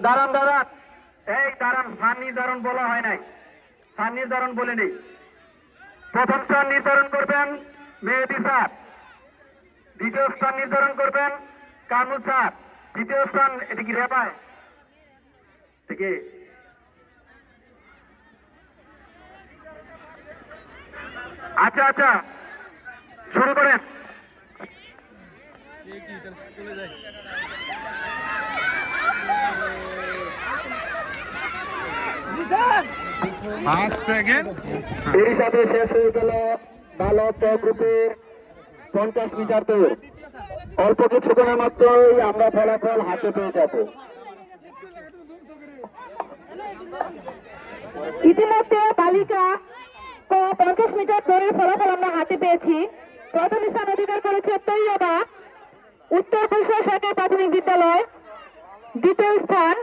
দাঁড়ান দাঁড়ান, এই দাঁড়ান, স্থান নির্ধারণ বলা হয় নাই, স্থান নির্ধারণ বলে নেই। প্রথম স্থান নির্ধারণ করবেন মেহেদী স্যার, দ্বিতীয় স্থান নির্ধারণ করবেন কামরুল স্যার, তৃতীয় স্থান এটা কি রেপায় থেকে আচ্ছা আচ্ছা শুরু করেন। এরই সাথে শেষ হয়ে গেল বালক গ্রুপের 50 মিটার দৌড়। অল্প কিছুক্ষণের মাত্রই আমরা ফলাফল হাতে পেয়ে যাব। ইতিমধ্যে বালিকা 50 মিটার দৌড়ের ফলাফল আমরা হাতে পেয়েছি। প্রথম স্থান অধিকার করেছে তৈয়বা উত্তর পরিষদ সরকারি প্রাথমিক বিদ্যালয়, দ্বিতীয় স্থান